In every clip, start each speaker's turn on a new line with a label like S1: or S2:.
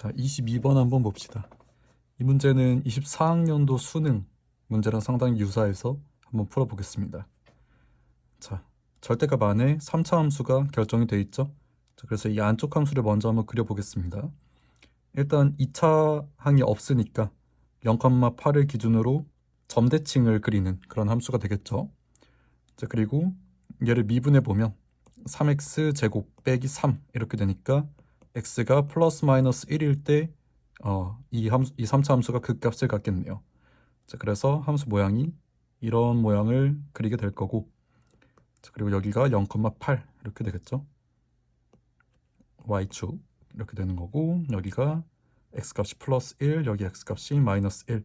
S1: 자, 22번 한번 봅시다. 이 문제는 24학년도 수능 문제랑 상당히 유사해서 한번 풀어보겠습니다. 자, 절대값 안에 3차 함수가 결정이 되어 있죠. 자, 그래서 이 안쪽 함수를 먼저 한번 그려보겠습니다. 일단 2차 항이 없으니까 0,8을 기준으로 점대칭을 그리는 그런 함수가 되겠죠. 자, 그리고 얘를 미분해 보면 3x 제곱 빼기 3 이렇게 되니까 x가 플러스 마이너스 1일 때 이 3차 함수가 극값을 갖겠네요. 자, 그래서 함수 모양이 이런 모양을 그리게 될 거고, 자, 그리고 여기가 0,8 이렇게 되겠죠. y축 이렇게 되는 거고, 여기가 x값이 플러스 1, 여기 x값이 마이너스 1.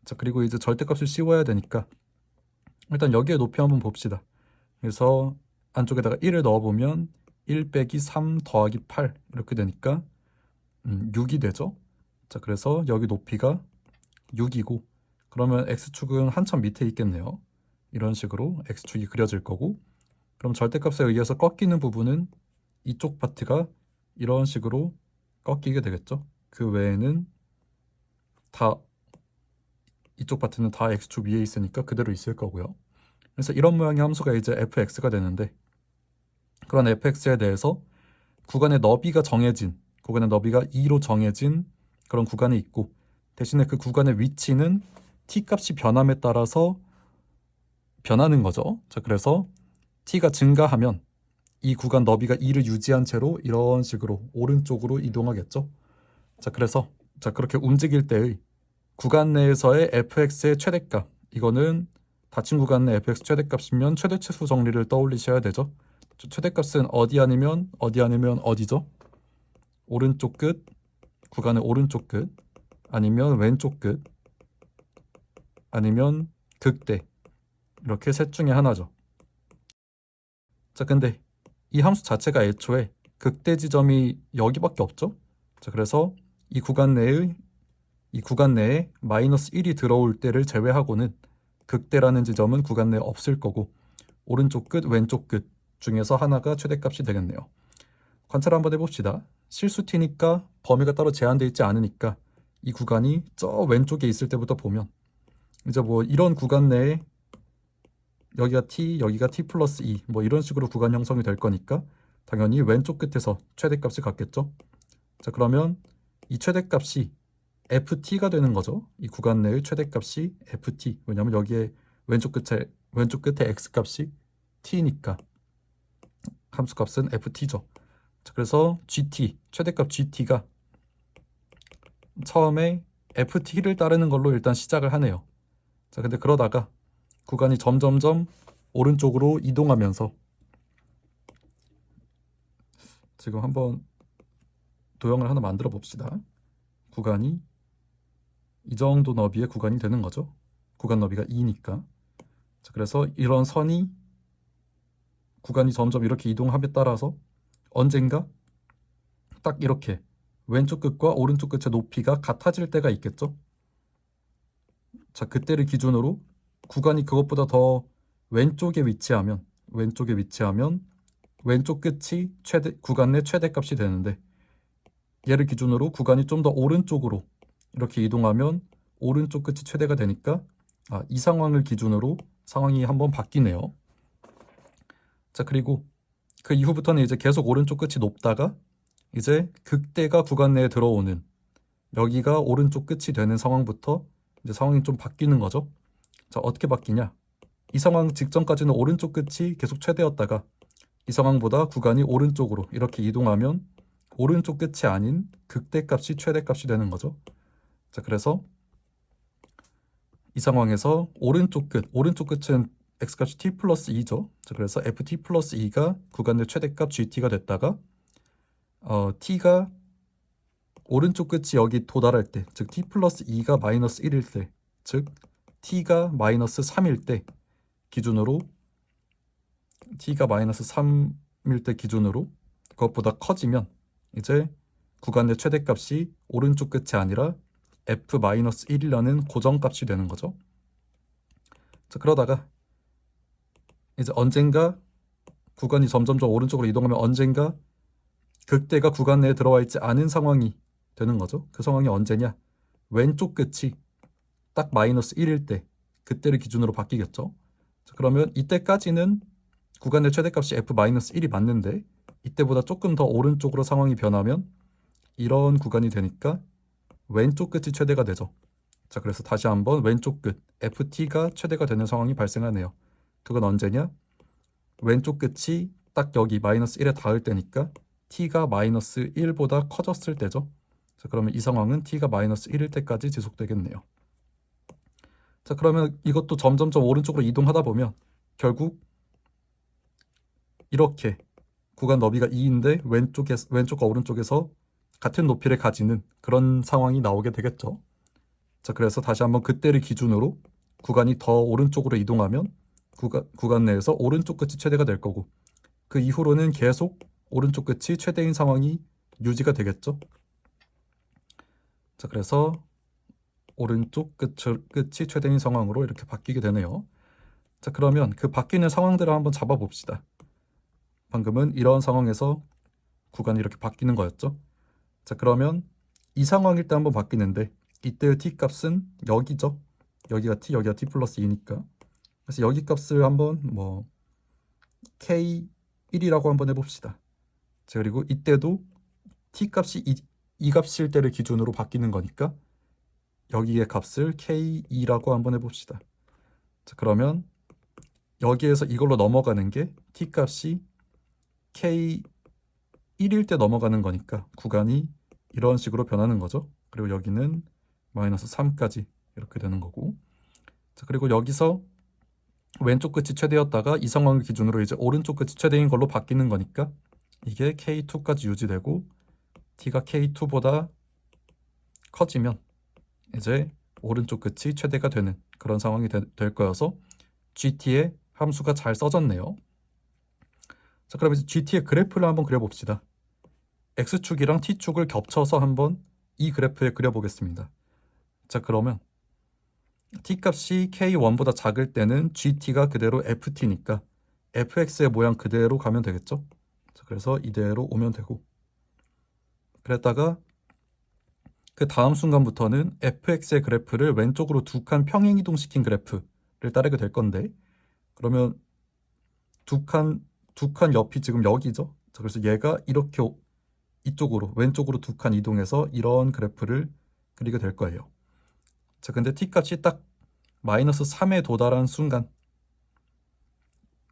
S1: 자, 그리고 이제 절대값을 씌워야 되니까 일단 여기에 높이 한번 봅시다. 그래서 안쪽에다가 1을 넣어보면 1 빼기 3 더하기 8 이렇게 되니까 6이 되죠. 자, 그래서 여기 높이가 6이고, 그러면 x축은 한참 밑에 있겠네요. 이런 식으로 x축이 그려질 거고, 그럼 절대값에 의해서 꺾이는 부분은 이쪽 파트가 이런 식으로 꺾이게 되겠죠. 그 외에는 다 이쪽 파트는 다 x축 위에 있으니까 그대로 있을 거고요. 그래서 이런 모양의 함수가 이제 fx가 되는데, 그런 fx에 대해서 구간의 너비가 정해진, 구간의 너비가 2로 정해진 그런 구간이 있고, 대신에 그 구간의 위치는 t 값이 변함에 따라서 변하는 거죠. 자, 그래서 t가 증가하면 이 구간 너비가 2를 유지한 채로 이런 식으로 오른쪽으로 이동하겠죠. 자, 그래서 그렇게 움직일 때의 구간 내에서의 fx의 최대값, 이거는 닫힌 구간 내 fx 최대값이면 최대치수 정리를 떠올리셔야 되죠. 최대값은 어디 아니면 어디죠? 오른쪽 끝, 구간의 오른쪽 끝, 아니면 왼쪽 끝, 아니면 극대, 이렇게 셋 중에 하나죠. 자, 근데 이 함수 자체가 애초에 극대 지점이 여기밖에 없죠. 자, 그래서 이 구간 내에 마이너스 1이 들어올 때를 제외하고는 극대라는 지점은 구간 내에 없을 거고, 오른쪽 끝, 왼쪽 끝 중에서 하나가 최대값이 되겠네요. 관찰 한번 해봅시다. 실수 t니까 범위가 따로 제한되어 있지 않으니까 이 구간이 저 왼쪽에 있을 때부터 보면 이제 뭐 이런 구간 내에 여기가 t 플러스 2 뭐 이런 식으로 구간 형성이 될 거니까 당연히 왼쪽 끝에서 최대값을 갖겠죠. 자, 그러면 이 최대값이 ft가 되는 거죠. 이 구간 내의 최대값이 ft. 왜냐면 여기에 왼쪽 끝에 x값이 t니까 함수값은 ft죠. 자, 그래서 gt, 최대값 gt가 처음에 ft를 따르는 걸로 일단 시작을 하네요. 자, 근데 그러다가 구간이 점점점 오른쪽으로 이동하면서, 지금 한번 도형을 하나 만들어 봅시다. 구간이 이 정도 너비의 구간이 되는 거죠. 구간 너비가 2니까. 자, 그래서 이런 선이 구간이 점점 이렇게 이동함에 따라서 언젠가 딱 이렇게 왼쪽 끝과 오른쪽 끝의 높이가 같아질 때가 있겠죠. 자, 그때를 기준으로 구간이 그것보다 더 왼쪽에 위치하면 왼쪽 끝이 구간 내 최대값이 되는데, 얘를 기준으로 구간이 좀 더 오른쪽으로 이렇게 이동하면 오른쪽 끝이 최대가 되니까 이 상황을 기준으로 상황이 한번 바뀌네요. 자, 그리고 그 이후부터는 이제 계속 오른쪽 끝이 높다가 이제 극대가 구간 내에 들어오는, 여기가 오른쪽 끝이 되는 상황부터 이제 상황이 좀 바뀌는 거죠. 자, 어떻게 바뀌냐? 이 상황 직전까지는 오른쪽 끝이 계속 최대였다가 이 상황보다 구간이 오른쪽으로 이렇게 이동하면 오른쪽 끝이 아닌 극대값이 최대값이 되는 거죠. 자, 그래서 이 상황에서 오른쪽 끝은 x값이 t 플러스 2죠. 자, 그래서 ft 플러스 2가 구간 내 최대값 gt가 됐다가 t가 오른쪽 끝이 여기 도달할 때, 즉 t 플러스 2가 마이너스 1일 때, 즉 t가 마이너스 3일 때 기준으로, t가 마이너스 3일 때 기준으로 그것보다 커지면 이제 구간 내 최대값이 오른쪽 끝이 아니라 f-1이라는 고정값이 되는 거죠. 자, 그러다가 이제 언젠가 구간이 점점점 오른쪽으로 이동하면 언젠가 극대가 구간 내에 들어와 있지 않은 상황이 되는 거죠. 그 상황이 언제냐? 왼쪽 끝이 딱 마이너스 1일 때, 그때를 기준으로 바뀌겠죠. 자, 그러면 이때까지는 구간의 최대값이 f-1이 맞는데 이때보다 조금 더 오른쪽으로 상황이 변하면 이런 구간이 되니까 왼쪽 끝이 최대가 되죠. 자, 그래서 다시 한번 왼쪽 끝 ft가 최대가 되는 상황이 발생하네요. 그건 언제냐? 왼쪽 끝이 딱 여기 마이너스 1에 닿을 때니까 t가 마이너스 1보다 커졌을 때죠. 자, 그러면 이 상황은 t가 마이너스 1일 때까지 지속되겠네요. 자, 그러면 이것도 점점점 오른쪽으로 이동하다 보면 결국 이렇게 구간 너비가 2인데 왼쪽과 오른쪽에서 같은 높이를 가지는 그런 상황이 나오게 되겠죠. 자, 그래서 다시 한번 그때를 기준으로 구간이 더 오른쪽으로 이동하면 구간 내에서 오른쪽 끝이 최대가 될 거고, 그 이후로는 계속 오른쪽 끝이 최대인 상황이 유지가 되겠죠. 자, 그래서 오른쪽 끝이 최대인 상황으로 이렇게 바뀌게 되네요. 자, 그러면 그 바뀌는 상황들을 한번 잡아봅시다. 방금은 이런 상황에서 구간이 이렇게 바뀌는 거였죠. 자, 그러면 이 상황일 때 한번 바뀌는데 이때의 t 값은 여기죠. 여기가 t, 여기가 t 플러스 2니까. 그래서 여기 값을 한번 뭐 k1이라고 한번 해봅시다. 자, 그리고 이때도 t 값이 이 값일 때를 기준으로 바뀌는 거니까 여기의 값을 k2라고 한번 해봅시다. 자, 그러면 여기에서 이걸로 넘어가는 게 t 값이 k1일 때 넘어가는 거니까 구간이 이런 식으로 변하는 거죠. 그리고 여기는 마이너스 3까지 이렇게 되는 거고. 자, 그리고 여기서 왼쪽 끝이 최대였다가 이 상황을 기준으로 이제 오른쪽 끝이 최대인 걸로 바뀌는 거니까 이게 k2까지 유지되고 t가 k2보다 커지면 이제 오른쪽 끝이 최대가 되는 그런 상황이 될 거여서 GT의 함수가 잘 써졌네요. 자, 그럼 이제 GT의 그래프를 한번 그려봅시다. X축이랑 T축을 겹쳐서 한번 이 그래프에 그려보겠습니다. 자, 그러면 T값이 K1보다 작을 때는 GT가 그대로 FT니까 FX의 모양 그대로 가면 되겠죠? 자, 그래서 이대로 오면 되고, 그랬다가 그 다음 순간부터는 fx의 그래프를 왼쪽으로 두 칸 평행 이동시킨 그래프를 따르게 될 건데, 그러면 두 칸 옆이 지금 여기죠. 자, 그래서 얘가 이렇게 이쪽으로 왼쪽으로 두 칸 이동해서 이런 그래프를 그리게 될 거예요. 자, 근데 t 값이 딱 마이너스 3에 도달한 순간,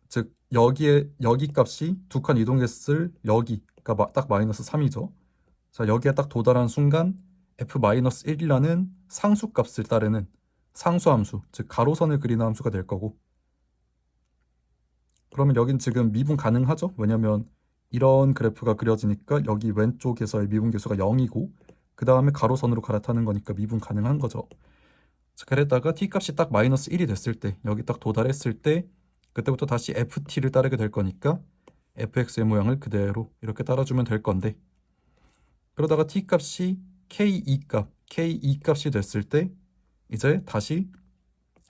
S1: 즉 여기 값이 두 칸 이동했을 여기가 딱 마이너스 3이죠. 자, 여기에 딱 도달한 순간 f-1이라는 상수값을 따르는 상수함수, 즉 가로선을 그리는 함수가 될 거고, 그러면 여긴 지금 미분 가능하죠? 왜냐면 이런 그래프가 그려지니까 여기 왼쪽에서의 미분계수가 0이고 그 다음에 가로선으로 갈아타는 거니까 미분 가능한 거죠. 자, 그랬다가 t값이 딱 마이너스 1이 됐을 때, 여기 딱 도달했을 때 그때부터 다시 ft를 따르게 될 거니까 fx의 모양을 그대로 이렇게 따라주면 될 건데, 그러다가 t값이 k2값이 됐을 때 이제 다시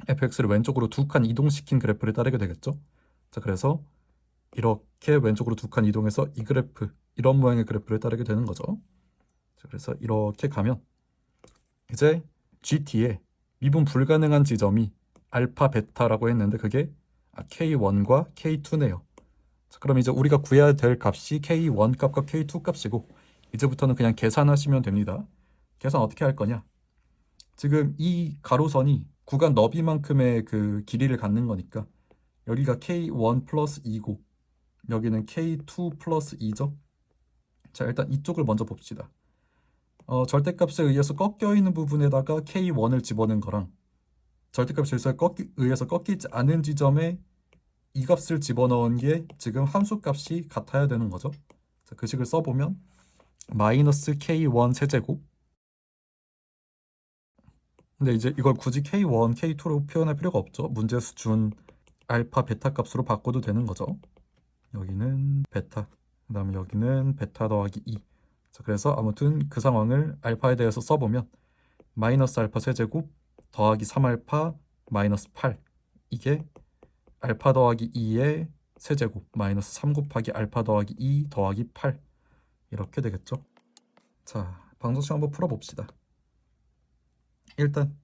S1: fx를 왼쪽으로 두 칸 이동시킨 그래프를 따르게 되겠죠. 자, 그래서 이렇게 왼쪽으로 두 칸 이동해서 이 그래프, 이런 모양의 그래프를 따르게 되는 거죠. 자, 그래서 이렇게 가면 이제 GT에 미분 불가능한 지점이 알파, 베타라고 했는데 그게 K1과 K2네요. 자, 그럼 이제 우리가 구해야 될 값이 K1 값과 K2 값이고, 이제부터는 그냥 계산하시면 됩니다. 계산 어떻게 할 거냐? 지금 이 가로선이 구간 너비만큼의 그 길이를 갖는 거니까 여기가 K1 플러스 2고 여기는 K2 플러스 2죠. 자, 일단 이쪽을 먼저 봅시다. 절대값에 의해서 꺾여 있는 부분에다가 K1을 집어넣은 거랑 절대값에 의해서 꺾이지 않은 지점에 이 값을 집어넣은 게 지금 함수값이 같아야 되는 거죠. 자, 그 식을 써보면 마이너스 K1 세제곱, 근데 이제 이걸 굳이 K1, K2로 표현할 필요가 없죠. 문제에서 준 알파, 베타 값으로 바꿔도 되는 거죠. 여기는 베타, 그 다음에 여기는 베타 더하기 2. 자, 그래서 아무튼 그 상황을 알파에 대해서 써보면 마이너스 알파 세제곱 더하기 3알파 마이너스 8, 이게 알파 더하기 2의 세제곱 마이너스 3 곱하기 알파 더하기 2 더하기 8 이렇게 되겠죠. 자, 방정식 한번 풀어봅시다. 일단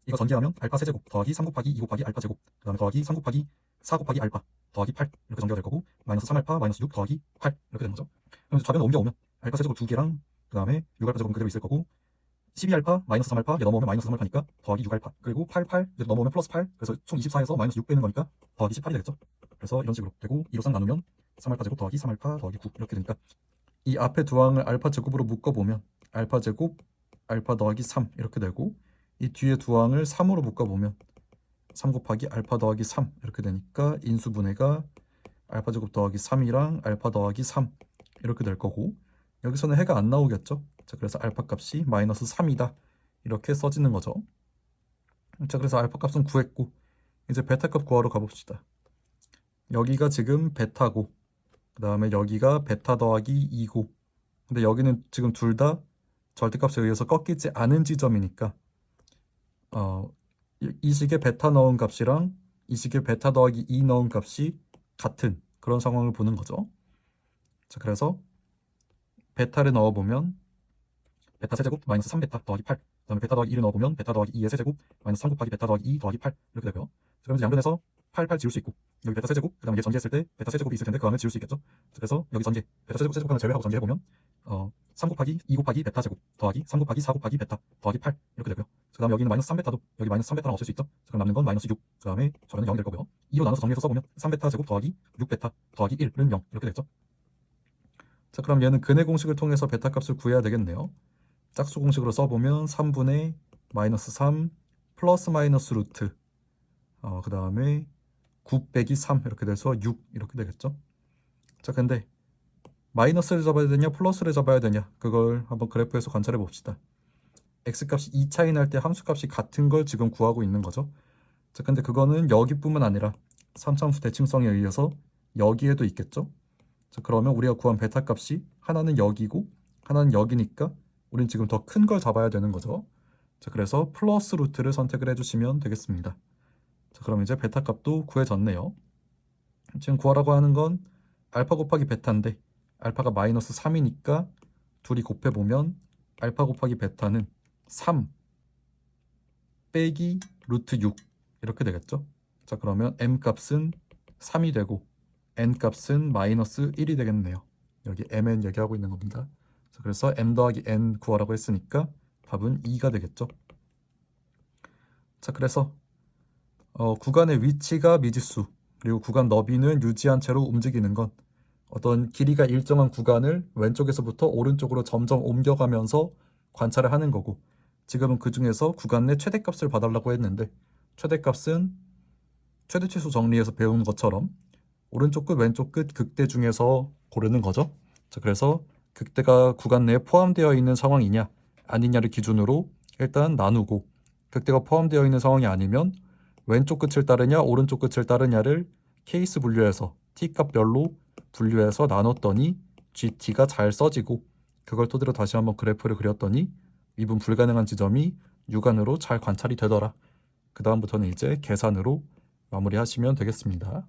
S1: 이거 전개하면 알파 세제곱 더하기 3 곱하기 2 곱하기 알파 제곱 그 다음에 더하기 3 곱하기 4 곱하기 알파 더하기 8 이렇게 전개가 될 거고 마이너스 3알파 마이너스 6 더하기 8 이렇게 되는 거죠. 그럼 좌변을 옮겨오면 알파 세제곱 2개랑 그 다음에 6알파 제곱은 그대로 있을 거고 12알파 마이너스 3알파 이제 넘어오면 마이너스 3알파니까 더하기 6알파 그리고 8 이제 넘어오면 플러스 8 그래서 총 24에서 마이너스 6 빼는 거니까 더하기 18이 되겠죠. 그래서 이런 식으로 되고 2로 싹 나누면 3알파 제곱 더하기 3알파 더하기 9 이렇게 되니까 이 앞에 두 항을 알파 제곱으로 묶어보면 알파 제곱 알파 더하기 3 이렇게 되고 이 뒤에 두 항을 3으로 묶어보면 3 곱하기 알파 더하기 3 이렇게 되니까 인수분해가 알파 제곱 더하기 3이랑 알파 더하기 3 이렇게 될 거고 여기서는 해가 안 나오겠죠. 자, 그래서 알파 값이 마이너스 3이다 이렇게 써지는 거죠. 자, 그래서 알파 값은 구했고 이제 베타 값 구하러 가봅시다. 여기가 지금 베타고 그 다음에 여기가 베타 더하기 2고 근데 여기는 지금 둘 다 절대값에 의해서 꺾이지 않은 지점이니까 이 식에 베타 넣은 값이랑 이 식에 베타 더하기 2 넣은 값이 같은 그런 상황을 보는 거죠. 자, 그래서 베타를 넣어보면 베타 세제곱 마이너스 3베타 더하기 8 그 다음에 베타 더하기 2를 넣어보면 베타 더하기 2의 세제곱 마이너스 3 곱하기 베타 더하기 2 더하기 8 이렇게 되고요. 그러면 양변에서 8 지울 수 있고 여기 베타 세제곱 그 다음에 얘 전개했을 때 베타 세제곱이 있을 텐데 그 항을 지울 수 있겠죠. 그래서 여기 전개 베타 세제곱 항을 제외하고 전개해보면 3 곱하기 2 곱하기 베타 제곱 더하기 3 곱하기 4 곱하기 베타 더하기 8 이렇게 되고요. 그 다음에 여기는 마이너스 3베타도 여기 마이너스 3베타랑 없을 수 있죠. 그럼 남는 건 마이너스 6 그 다음에 저변은 0이 될 거고요. 2로 나눠서 정리해서 써보면 3베타 제곱 더하기 6베타 더하기 1은 0 이렇게 되겠죠. 자, 그럼 얘는 근해 공식을 통해서 베타 값을 구해야 되겠네요. 짝수 공식으로 써보면 3분의 마이너스 3 플러스 마이너스 루트 그 다음에 9 빼기 3 이렇게 돼서 6 이렇게 되겠죠. 자, 근데 마이너스를 잡아야 되냐 플러스를 잡아야 되냐 그걸 한번 그래프에서 관찰해 봅시다. x값이 2 차이 날 때 함수값이 같은 걸 지금 구하고 있는 거죠. 자, 근데 그거는 여기뿐만 아니라 3차함수 대칭성에 의해서 여기에도 있겠죠. 자, 그러면 우리가 구한 베타 값이 하나는 여기고 하나는 여기니까 우린 지금 더 큰 걸 잡아야 되는 거죠. 자, 그래서 플러스 루트를 선택을 해주시면 되겠습니다. 자, 그럼 이제 베타 값도 구해졌네요. 지금 구하라고 하는 건 알파 곱하기 베타인데 알파가 마이너스 3이니까 둘이 곱해보면 알파 곱하기 베타는 3 빼기 루트 6 이렇게 되겠죠. 자, 그러면 m 값은 3이 되고 n 값은 마이너스 1이 되겠네요. 여기 mn 얘기하고 있는 겁니다. 자, 그래서 m 더하기 n 구하라고 했으니까 답은 2가 되겠죠. 자, 그래서 구간의 위치가 미지수 그리고 구간 너비는 유지한 채로 움직이는 건 어떤 길이가 일정한 구간을 왼쪽에서부터 오른쪽으로 점점 옮겨가면서 관찰을 하는 거고 지금은 그 중에서 구간 내 최대값을 봐달라고 했는데 최대값은 최대치수 정리해서 배운 것처럼 오른쪽 끝 왼쪽 끝 극대 중에서 고르는 거죠. 자, 그래서 극대가 구간 내에 포함되어 있는 상황이냐 아니냐를 기준으로 일단 나누고 극대가 포함되어 있는 상황이 아니면 왼쪽 끝을 따르냐 오른쪽 끝을 따르냐를 케이스 분류해서 t값별로 분류해서 나눴더니 GT가 잘 써지고 그걸 토대로 다시 한번 그래프를 그렸더니 미분 불가능한 지점이 육안으로 잘 관찰이 되더라. 그 다음부터는 이제 계산으로 마무리하시면 되겠습니다.